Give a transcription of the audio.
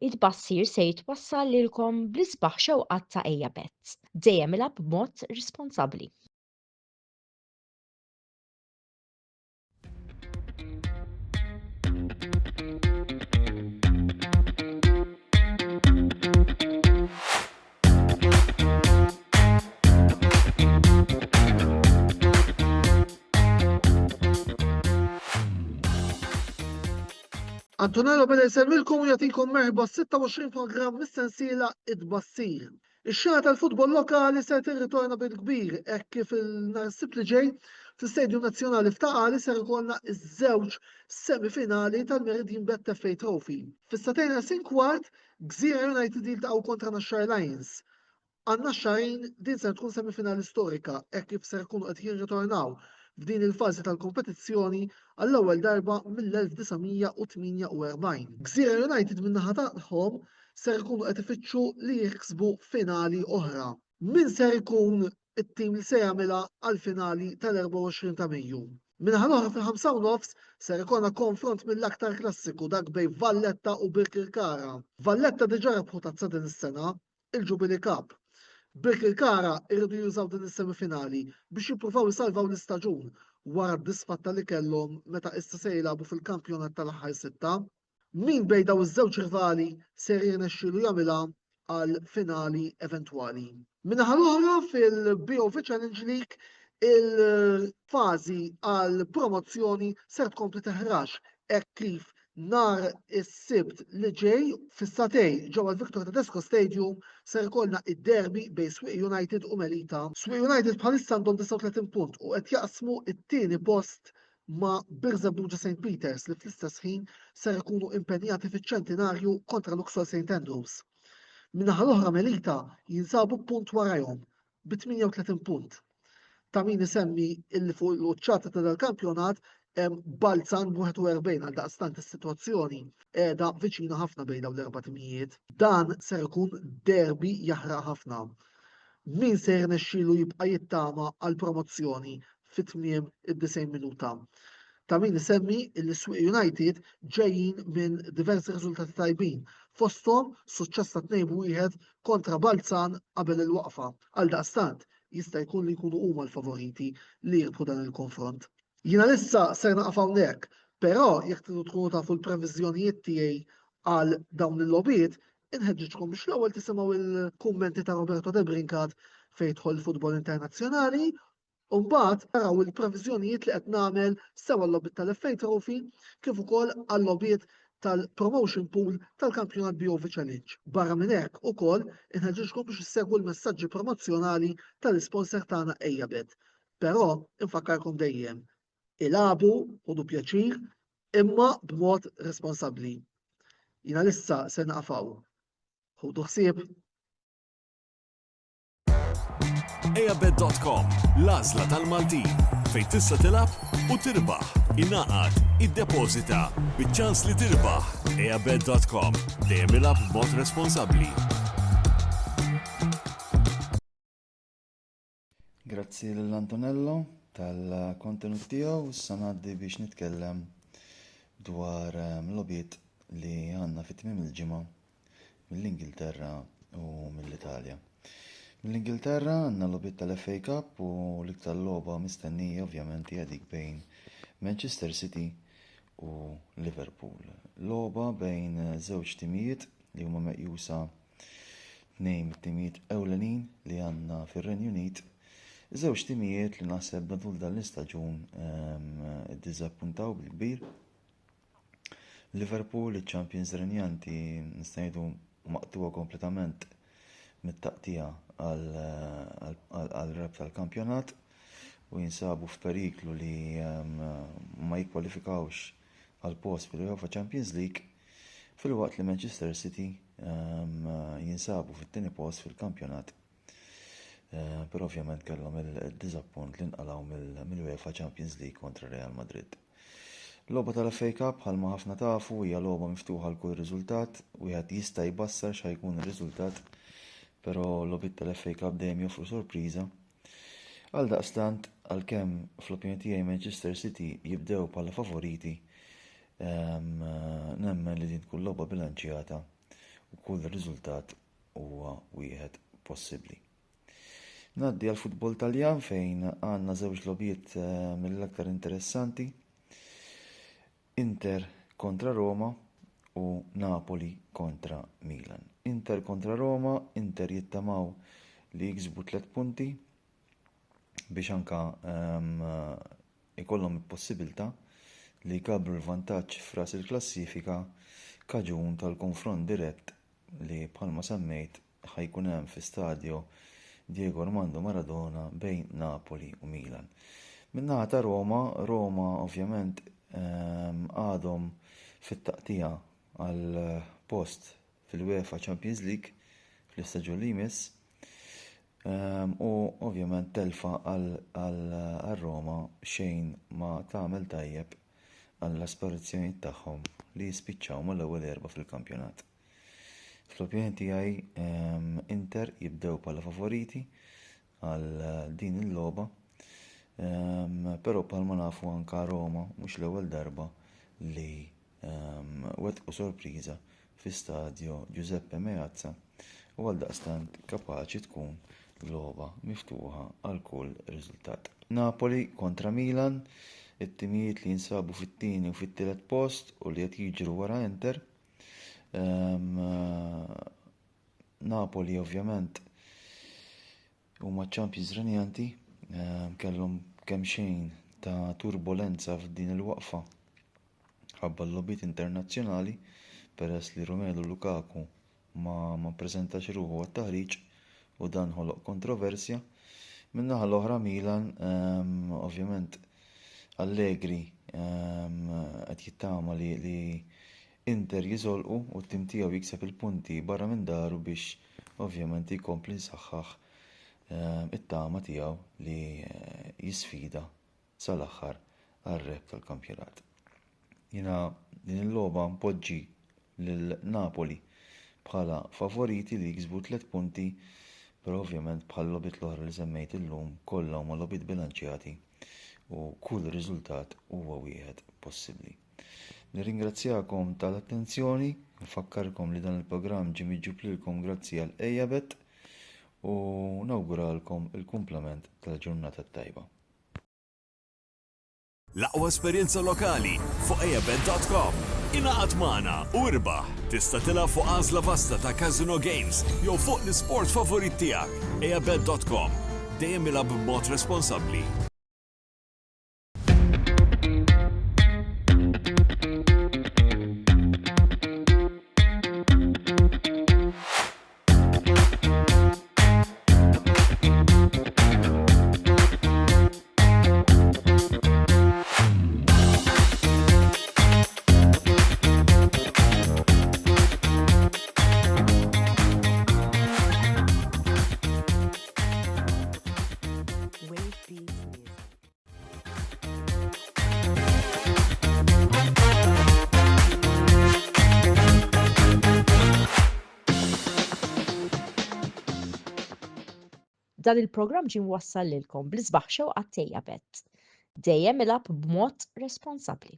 it-tbassir se jitwassal lilkom bl-isbaħ xewqat ta' Ejja Bett. Dejjem ilgħab b'mod responsabbli. Antonello beda jsemmilkom u jagħtikom merħba 26 programm mis-sensiela it-tbassir. Ix-xena tal-futbol lokali se tirritorna bil-kbir hekk kif il-nhar Sibt li ġej fl-Istedju Nazzjonali f'Taqali ser ikollna iż-żewġ semifinali tal-Meridian Bet FA Trophy. Fis-satejn kwart Gżira United jiltaqgħu kontra Naxxar Lions. Għanna xarin din se tkun semifinali storika hekk kif ser ikunu qed jirritornaw f'din il-fażi tal-kompetizzjoni għall-ewwel darba mill-1948. Gżira United min-naħa tagħhom ser ikunu qed ifittxu li jiksbu finali oħra. Min ser ikun it-tim li se jagħmilha għall-finali tal-24 ta' Mejju. Minħa l-oħra fil-5 ser ikolna konfront mill-aktar klassiku dak bejn Valletta u Birkirkara. Valletta diġà rebħu tazza din is-sena, il-Jubilee Cup. Birkirkara irridu jużaw din is-semifinali biex jippruvaw jisalvaw l-istaġun wara d-disfatta li kellhom meta issa se jilagħbu fil-kampjonat tal-aħħar sitta. Min bejn dawn iż-żewġ rivali ser jirnexxielu jagħmilha għal finali eventwali. Minnaħa l-oħra fil-BOV Challenge League il-fażi għal promozzjoni ser tkompli teħrax hekk kif nhar is-Sibt li ġej fis-satej ġewwa l-Victor Tedesco Stadium ser ikollna id-derby bejn Swieq United u Melita. Swieq United bħalissa għandhom 39 punt u qed jaqsmu it-tieni post ma' Birżebbuġa St. Peters li fl-istess ħin ser ikunu impenjati fiċ-ċentinarju kontra Luxor St. Andrews. Min-naħa l-oħra Melita jinsabu punt warajhom bi 38 punt. Ta' min isemmi illi fuq l-uċċata tal-kampjonat Balzan b'41 għal daqstant is-sitwazzjoni qiegħda viċina ħafna bejn dawn l-erba' timijiet. Dan ser ikun derbi jaħraq ħafna. Min se jirnexxielu jibqa' jittama għal promozzjoni fit-tmiem id-90 minuta. Ta' min isemmi il-Swieq United ġejjin minn diversi riżultati tajbin. Fosthom suċċess ta' 2-1 kontra Balzan qabel il-waqfa. Għal daqstant jista' jkun li jkunu huma l-favoriti li jirbħu dan il-konfront. Jiena issa ser naqaf hawnhekk, però jekk tridu tkunu tafu l-previżjonijiet tiegħi għal dawn il-logħbiet, inħeġġitkom biex l-ewwel tisimgħu il-kummenti ta' Roberto De Brincat fejn jidħol futbol internazzjonali, u mbagħad taraw il-previżjonijiet li qed nagħmel sewa l-logħbiet tal-FA Trophy kif ukoll għall-logħbiet tal-promotion pool tal-kampjonat BOV Challenge. Barra minn hekk ukoll inħeġġitkom biex issegwu l-messaġġi promozzjonali tal-isponsor tagħna Ejja Bett. Però infakkarkom dejjem ilagħbu ħudu pjaċir imma b'mod responsabbli. Jiena issa se naqafgħu. Ħudu ħsieb. EjjaBett.com, l-għażla tal-Maltin, fejn tista' tilab u tirbaħ, ingħaqad, iddepożita, biċ-ċans li tirbaħ. EjjaBett.com, dejjem ilagħab b'mod responsabbli. Grazzi l-Antonello tal-kontenut tiegħu, issa ngħaddi biex nitkellem dwar logħbiet li għandna fit-tmiem il-ġimgħa mill-Ingilterra u mill-Italja. Mill-Ingilterra għandna logħbiet tal-FA Cup u l-iktar logħba mistennija ovvjament hija dik bejn Manchester City u Liverpool. Logħba bejn żewġ timijiet li huma meqjusa tnejn mit-timijiet ewlenin li għandna fir-Renju Unit. Żewġ timijiet li naħseb matul dan l-istaġun iddiżappuntaw bil-kbir. Liverpool, iċ-Champions renjanti nista' ngħidu maqtuwa kompletament mit-taqtija għal-reb tal-kampjonat u jinsabu f'periklu li ma jikkwalifikawx għal post fil-UEFA Champions League fil-waqt li Manchester City jinsabu fit-tieni post fil-kampjonat. Però ovvjament kellhom il-diżappunt li nqalgħu mill-UEFA Champions League kontra Real Madrid. Logħba tal-FA Cup bħalma ħafna tafu hija logħba miftuħa l kull riżultat u wieħed jista' jbassar x'ħajkun ir-riżultat, però logħbiet tal-FA Cup dejjem joffru sorpriża. Għaldaqstant għalkemm fl-opinjoni tiegħi Manchester City jibdew bħala favoriti, nemmen li din tkun logħba bilanċjata u kull riżultat huwa wieħed possibbli. Ngħaddi għal futbol Taljan fejn għandna żewġ logħbiet mill-aktar interessanti. Inter kontra Roma u Napoli kontra Milan. Inter kontra Roma, Inter jittamaw li jiksbu 3 punti biex anka ikollhom il-possibilità li jkabru l-vantaġġ f'ras il-klassifika kaġun tal-konfront dirett li bħalma semmejt ħajkun hemm fi stadio Diego Armando Maradona bejn Napoli u Milan. Min-naħa ta' Roma ovvjament għadhom fit-taqtija għal post fil-UEFA Champions League fl-istaġun li jmiss u ovvjament telfa għal Roma xejn ma tagħmel tajjeb għall-aspirazzjonijiet tagħhom li jispiċċaw mal-ewwel erba' fil-kampjonat. Fl-opinjoni tiegħi Inter jibdew bħala favoriti għal din il-logħba, però bħalma nafu anke Roma mhux l-ewwel darba li wettqu sorpriża fi stadio Giuseppe Meazza u għaldaqstant kapaċi tkun logħba miftuħa għal kull riżultat. Napoli kontra Milan, it-timijiet li jinsabu fit-tieni u fit-tielet post u li qed jiġru wara Inter. Napoli ovvjament huma Champions renjanti, kellhom kemm xejn ta' turbolenza f'din il-waqfa ħabba l-logħbiet internazzjonali peress li Romelu Lukaku ma ppreżentax ruħu għat-taħriġ u dan ħoloq kontroversja. Min-naħa l-oħra Milan ovvjament Allegri qed jittama li Inter jiżolqu u t-tim tiegħu jikseb il-punti barra minn daru biex ovvjament jkompli nsaħħaħ it-tama tiegħu li jisfida sal-aħħar għar-reb tal-kampjonat. Jiena din il-logħba mpoġġi lil Napoli bħala favoriti li jiksbu 3 punti, però ovvjament bħal logħbiet l-oħra li semmejt illum kollha huma logħbiet bilanċjati u kull riżultat huwa wieħed possibbli. Nirringrazzjakom tal-attenzjoni, nfakkarkom li dan il-programm ġie miġġub lilkom grazzi għal Ejabet u nawguralkom il-kumplament tal-ġurnata tajba. L-aqwa esperjenza lokali fuq ejabet.com. Ingħaqad magħna u irbaħ. Tista' tilgħab fuq għażla vasta ta' Casino Games jew fuq l-isport favorit tiegħek. Ejabet.com. Dejjem ilgħab b'mod responsabbli. Dan il-programm ġie mwassal lilkom bl-isbaħ xewqat Ejabet. Dejjem ilgħab b'mod responsabbli.